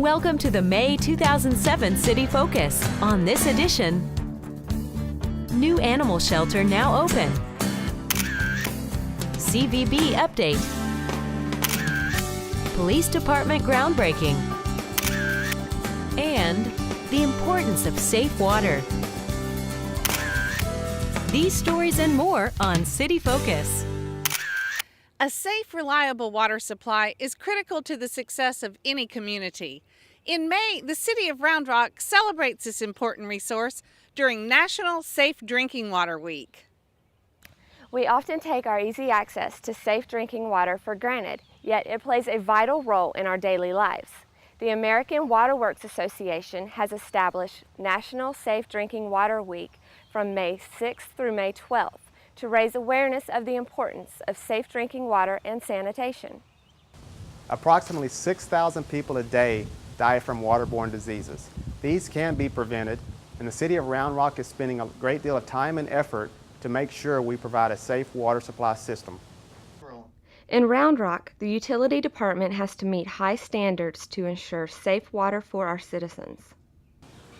Welcome to the May 2007 City Focus. On this edition, new animal shelter now open. CVB update. Police department groundbreaking. And the importance of safe water. These stories and more on City Focus. A safe, reliable water supply is critical to the success of any community. In May, the city of Round Rock celebrates this important resource during National Safe Drinking Water Week. We often take our easy access to safe drinking water for granted, yet it plays a vital role in our daily lives. The American Water Works Association has established National Safe Drinking Water Week from May 6th through May 12th. To raise awareness of the importance of safe drinking water and sanitation. Approximately 6,000 people a day die from waterborne diseases. These can be prevented, and the city of Round Rock is spending a great deal of time and effort to make sure we provide a safe water supply system. In Round Rock, the utility department has to meet high standards to ensure safe water for our citizens.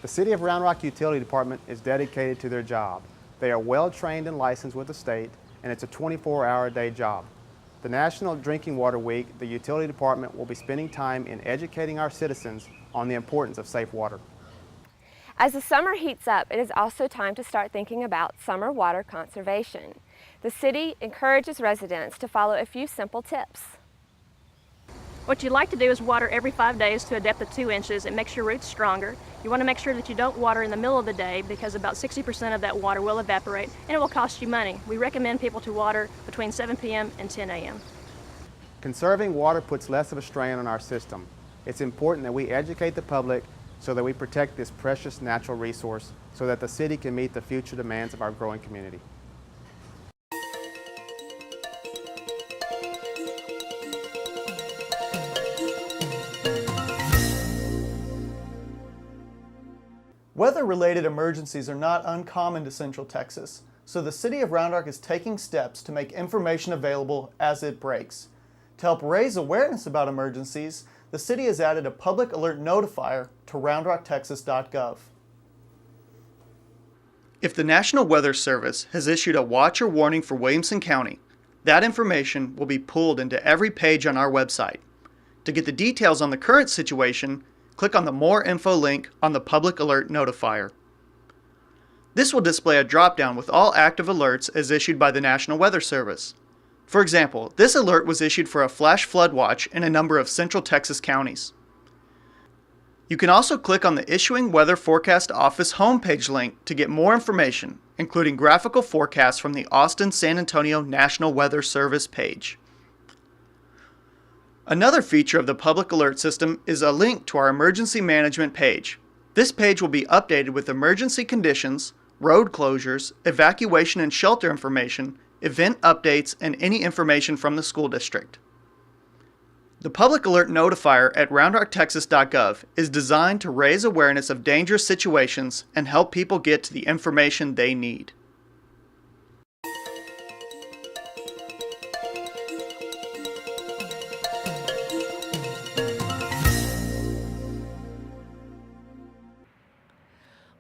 The city of Round Rock Utility Department is dedicated to their job. They are well trained and licensed with the state, and it's a 24-hour-a-day job. The National Drinking Water Week, the Utility Department will be spending time in educating our citizens on the importance of safe water. As the summer heats up, it is also time to start thinking about summer water conservation. The city encourages residents to follow a few simple tips. What you'd like to do is water every 5 days to a depth of 2 inches. It makes your roots stronger. You want to make sure that you don't water in the middle of the day because about 60% of that water will evaporate and it will cost you money. We recommend people to water between 7 p.m. and 10 a.m. Conserving water puts less of a strain on our system. It's important that we educate the public so that we protect this precious natural resource so that the city can meet the future demands of our growing community. Weather-related emergencies are not uncommon to Central Texas, so the city of Round Rock is taking steps to make information available as it breaks. To help raise awareness about emergencies, the city has added a public alert notifier to roundrocktexas.gov. If the National Weather Service has issued a watch or warning for Williamson County, that information will be pulled into every page on our website. To get the details on the current situation, click on the More Info link on the Public Alert Notifier. This will display a drop-down with all active alerts as issued by the National Weather Service. For example, this alert was issued for a flash flood watch in a number of Central Texas counties. You can also click on the Issuing Weather Forecast Office homepage link to get more information, including graphical forecasts from the Austin-San Antonio National Weather Service page. Another feature of the public alert system is a link to our emergency management page. This page will be updated with emergency conditions, road closures, evacuation and shelter information, event updates, and any information from the school district. The public alert notifier at roundrocktexas.gov is designed to raise awareness of dangerous situations and help people get to the information they need.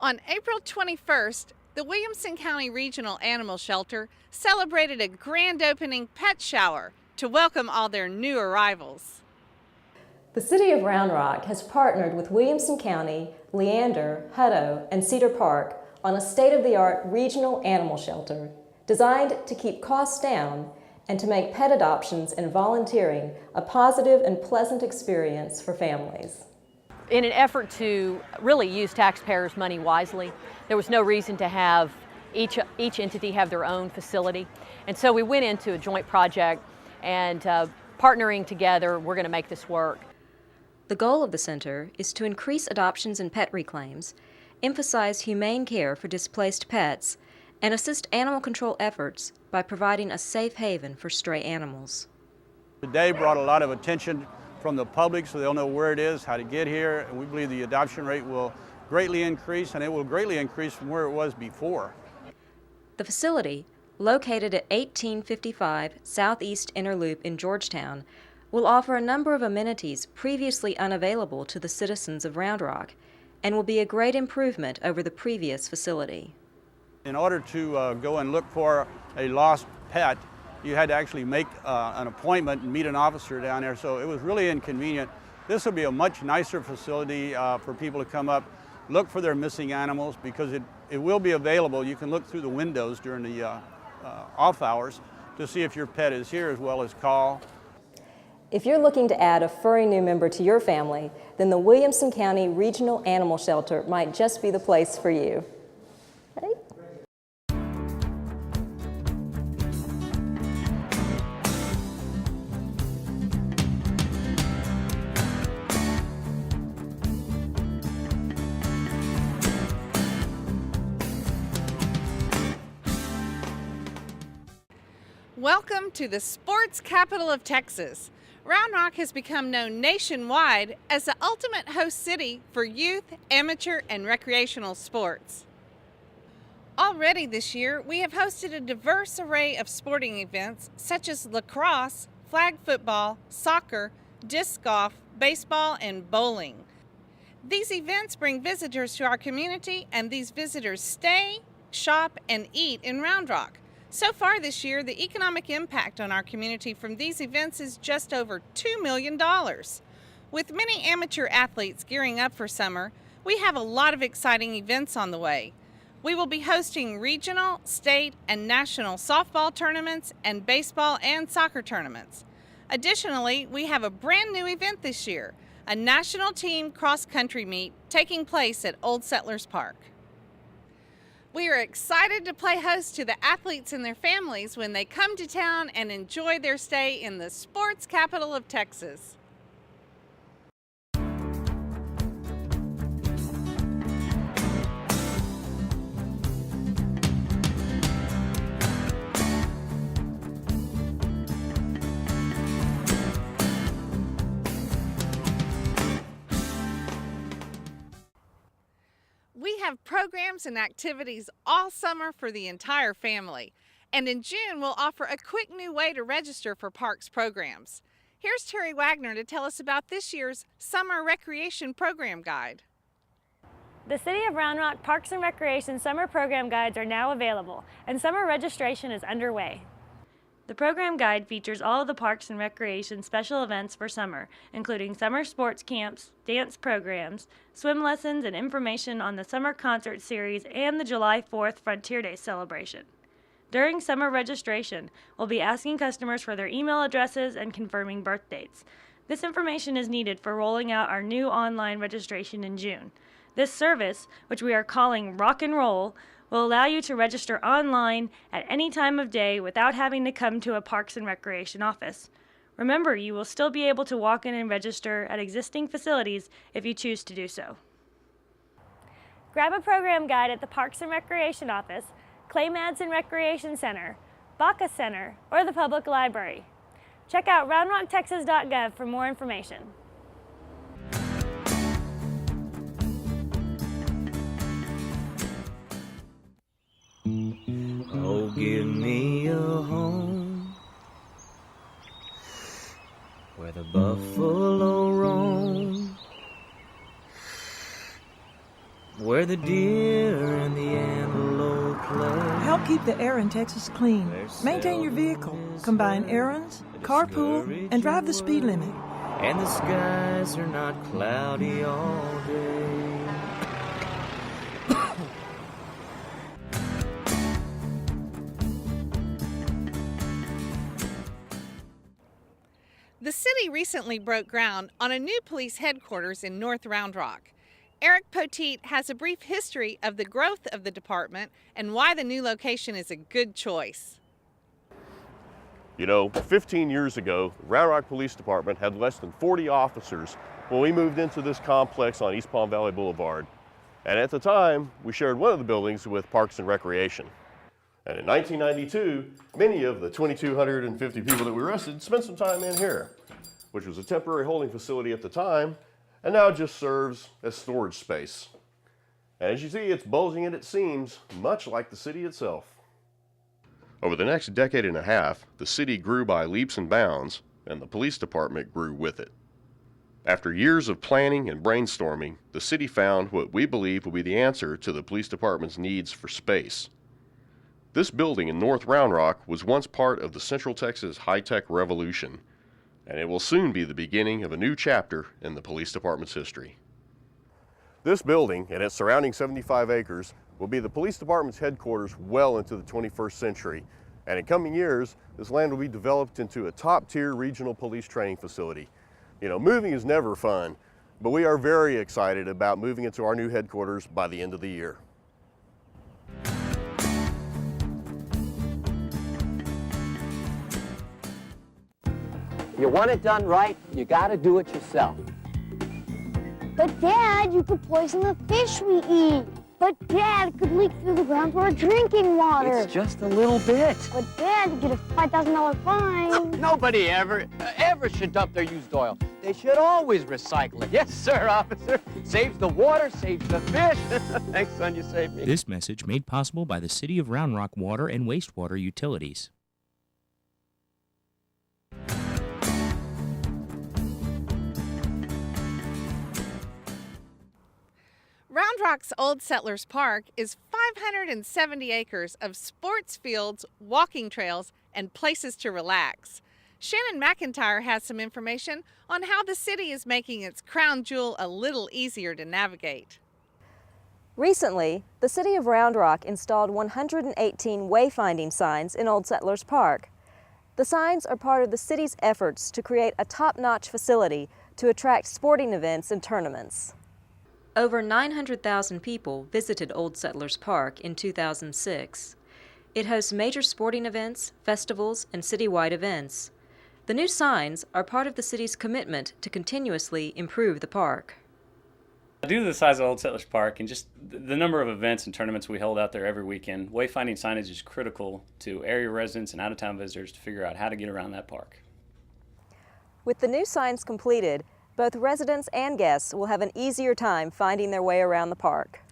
On April 21st, the Williamson County Regional Animal Shelter celebrated a grand opening pet shower to welcome all their new arrivals. The City of Round Rock has partnered with Williamson County, Leander, Hutto, and Cedar Park on a state-of-the-art regional animal shelter designed to keep costs down and to make pet adoptions and volunteering a positive and pleasant experience for families. In an effort to really use taxpayers' money wisely, there was no reason to have each entity have their own facility. And so we went into a joint project and partnering together, we're going to make this work. The goal of the center is to increase adoptions and pet reclaims, emphasize humane care for displaced pets, and assist animal control efforts by providing a safe haven for stray animals. Today brought a lot of attention from the public so they'll know where it is, how to get here, and we believe the adoption rate will greatly increase, and it will greatly increase from where it was before. The facility, located at 1855 Southeast Inner Loop in Georgetown, will offer a number of amenities previously unavailable to the citizens of Round Rock and will be a great improvement over the previous facility. In order to go and look for a lost pet, you had to actually make an appointment and meet an officer down there, so it was really inconvenient. This will be a much nicer facility for people to come up, look for their missing animals, because it will be available. You can look through the windows during the off hours to see if your pet is here, as well as call. If you're looking to add a furry new member to your family, then the Williamson County Regional Animal Shelter might just be the place for you. Hey. Welcome to the sports capital of Texas. Round Rock has become known nationwide as the ultimate host city for youth, amateur, and recreational sports. Already this year, we have hosted a diverse array of sporting events such as lacrosse, flag football, soccer, disc golf, baseball, and bowling. These events bring visitors to our community, and these visitors stay, shop, and eat in Round Rock. So far this year, the economic impact on our community from these events is just over $2 million. With many amateur athletes gearing up for summer, we have a lot of exciting events on the way. We will be hosting regional, state, and national softball tournaments and baseball and soccer tournaments. Additionally, we have a brand new event this year, a national team cross-country meet taking place at Old Settlers Park. We are excited to play host to the athletes and their families when they come to town and enjoy their stay in the sports capital of Texas. We have programs and activities all summer for the entire family. And in June, we'll offer a quick new way to register for Parks programs. Here's Terry Wagner to tell us about this year's Summer Recreation Program Guide. The City of Round Rock Parks and Recreation Summer Program Guides are now available, and summer registration is underway. The program guide features all of the Parks and Recreation special events for summer, including summer sports camps, dance programs, swim lessons, and information on the summer concert series and the July 4th Frontier Day celebration. During summer registration, we'll be asking customers for their email addresses and confirming birth dates. This information is needed for rolling out our new online registration in June. This service, which we are calling Rock and Roll, will allow you to register online at any time of day without having to come to a Parks and Recreation office. Remember, you will still be able to walk in and register at existing facilities if you choose to do so. Grab a program guide at the Parks and Recreation office, Clay Madsen Recreation Center, Baca Center, or the public library. Check out roundrocktexas.gov for more information. Oh, give me a home where the buffalo roam, where the deer and the antelope play. Help keep the air in Texas clean. Maintain your vehicle. Combine errands, carpool, and drive the speed limit. And the skies are not cloudy all day. The city recently broke ground on a new police headquarters in North Round Rock. Eric Poteet has a brief history of the growth of the department and why the new location is a good choice. You know, 15 years ago, the Round Rock Police Department had less than 40 officers when we moved into this complex on East Palm Valley Boulevard. And at the time, we shared one of the buildings with Parks and Recreation. And in 1992, many of the 2,250 people that we arrested spent some time in here, which was a temporary holding facility at the time, and now just serves as storage space. And as you see, it's bulging at its seams, much like the city itself. Over the next decade and a half, the city grew by leaps and bounds, and the police department grew with it. After years of planning and brainstorming, the city found what we believe will be the answer to the police department's needs for space. This building in North Round Rock was once part of the Central Texas high-tech revolution, and it will soon be the beginning of a new chapter in the police department's history. This building and its surrounding 75 acres will be the police department's headquarters well into the 21st century, and in coming years, this land will be developed into a top-tier regional police training facility. You know, moving is never fun, but we are very excited about moving into our new headquarters by the end of the year. You want it done right, you gotta do it yourself. But Dad, you could poison the fish we eat. But Dad, it could leak through the ground to our drinking water. It's just a little bit. But Dad, you get a $5,000 fine. Nobody ever should dump their used oil. They should always recycle it. Yes, sir, officer. Saves the water, saves the fish. Thanks, son, you saved me. This message made possible by the City of Round Rock Water and Wastewater Utilities. Round Rock's Old Settlers Park is 570 acres of sports fields, walking trails, and places to relax. Shannon McIntyre has some information on how the city is making its crown jewel a little easier to navigate. Recently, the City of Round Rock installed 118 wayfinding signs in Old Settlers Park. The signs are part of the city's efforts to create a top-notch facility to attract sporting events and tournaments. Over 900,000 people visited Old Settlers Park in 2006. It hosts major sporting events, festivals, and citywide events. The new signs are part of the city's commitment to continuously improve the park. Due to the size of Old Settlers Park and just the number of events and tournaments we hold out there every weekend, wayfinding signage is critical to area residents and out-of-town visitors to figure out how to get around that park. With the new signs completed, both residents and guests will have an easier time finding their way around the park.